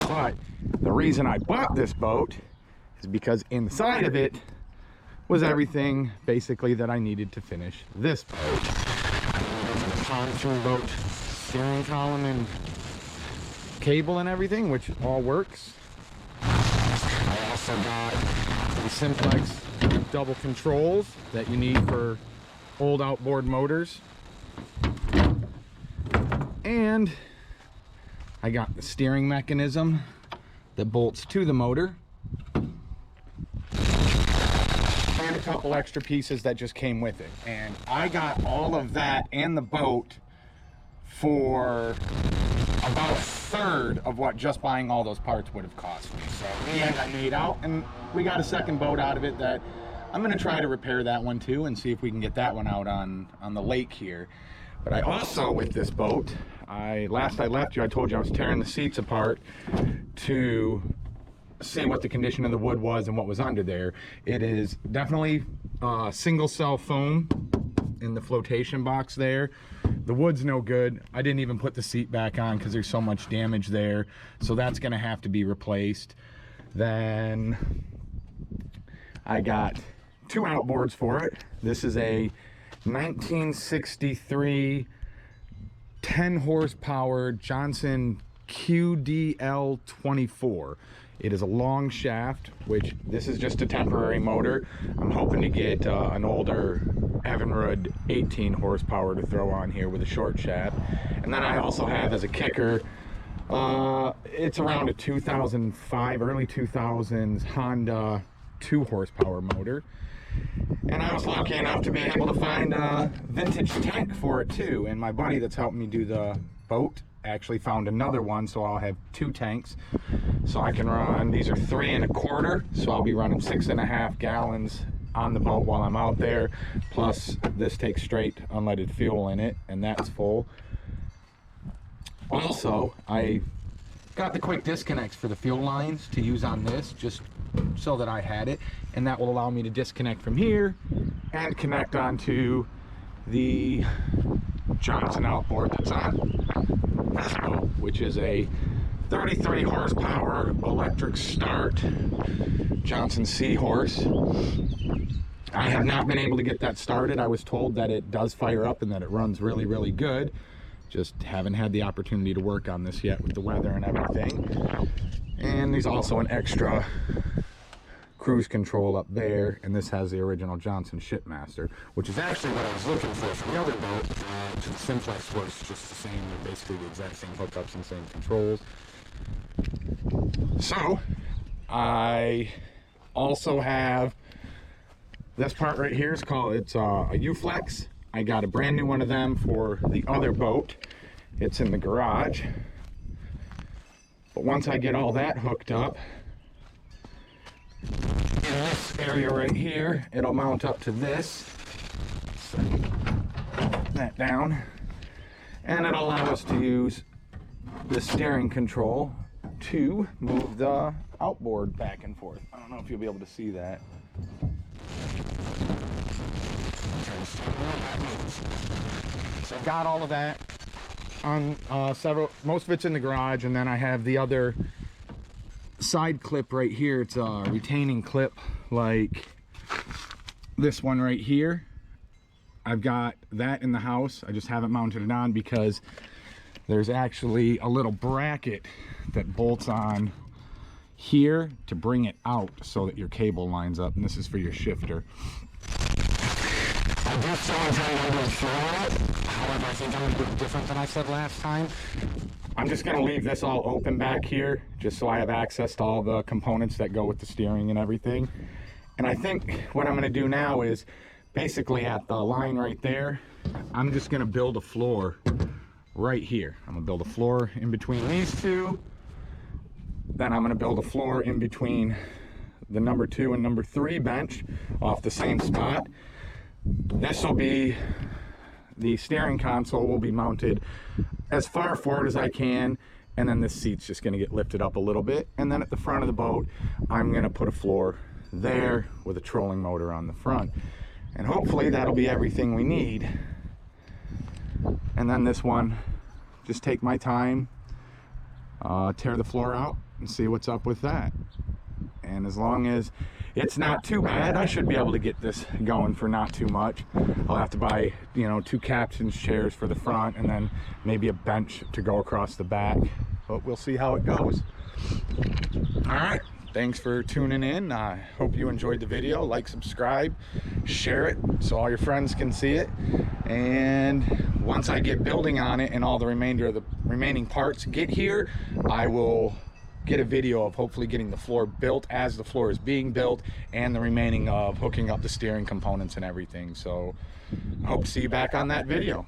But the reason I bought this boat is because inside of it was everything basically that I needed to finish this boat. Pontoon boat, steering column and cable and everything, which all works. I also got the Simplex double controls that you need for old outboard motors. And I got the steering mechanism that bolts to the motor. And a couple extra pieces that just came with it. And I got all of that and the boat for about a third of what just buying all those parts would have cost me. So yeah, I got made out, and we got a second boat out of it that I'm gonna try to repair that one too and see if we can get that one out on the lake here. But I also, with this boat, last I left you, I told you I was tearing the seats apart to see what the condition of the wood was and what was under there. It is definitely single cell foam in the flotation box there. The wood's no good. I didn't even put the seat back on because there's so much damage there. So that's gonna have to be replaced. Then I got two outboards for it. This is a 1963 10 horsepower Johnson QDL 24. It is a long shaft, which this is just a temporary motor. I'm hoping to get an older Evinrude 18 horsepower to throw on here with a short shaft. And then I also have as a kicker, it's around a 2005, early 2000s Honda 2 horsepower motor. And I was lucky enough to be able to find a vintage tank for it too. And my buddy that's helping me do the boat actually found another one, so I'll have two tanks. So I can run, these are 3 1/4, so I'll be running 6.5 gallons on the boat while I'm out there. Plus this takes straight unleaded fuel in it, and that's full. Also, I got the quick disconnects for the fuel lines to use on this, just so that I had it, and that will allow me to disconnect from here and connect onto the Johnson outboard that's on this boat, which is a 33 horsepower electric start Johnson Seahorse. I have not been able to get that started. I was told that it does fire up and that it runs really, really good. Just haven't had the opportunity to work on this yet with the weather and everything. And there's also an extra cruise control up there, and this has the original Johnson Shipmaster, which is actually what I was looking for the other boat. Simplex was just the same, they're basically the exact same hookups and same controls. So I also have this part right here. It's a U-Flex. I got a brand new one of them for the other boat. It's in the garage. But once I get all that hooked up, in this area right here, it'll mount up to this. Set that down. And it'll allow us to use the steering control to move the outboard back and forth. I don't know if you'll be able to see that. So I've got all of that on most of it's in the garage, and then I have the other side clip right here. It's a retaining clip like this one right here. I've got that in the house. I just haven't mounted it on because there's actually a little bracket that bolts on here to bring it out so that your cable lines up, and this is for your shifter. I do still intend on doing fuel on it. However, I think I'm going to do it different than I said last time. I'm just going to leave this all open back here just so I have access to all the components that go with the steering and everything. And I think what I'm going to do now is basically at the line right there, I'm just going to build a floor right here. I'm going to build a floor in between these two. Then I'm going to build a floor in between the number 2 and number 3 bench off the same spot. This will be, the steering console will be mounted as far forward as I can, and then this seat's just going to get lifted up a little bit. And then at the front of the boat, I'm going to put a floor there with a trolling motor on the front. And hopefully that'll be everything we need. And then this one, just take my time, tear the floor out, and see what's up with that. And as long as it's not too bad, I should be able to get this going for not too much. I'll have to buy, you know, 2 captain's chairs for the front and then maybe a bench to go across the back, but we'll see how it goes. All right, thanks for tuning in. I hope you enjoyed the video. Like, subscribe, share it so all your friends can see it. And once I get building on it and all the remaining parts get here, I will get a video of hopefully getting the floor built as the floor is being built, and the remaining of hooking up the steering components and everything. So I hope to see you back on that video.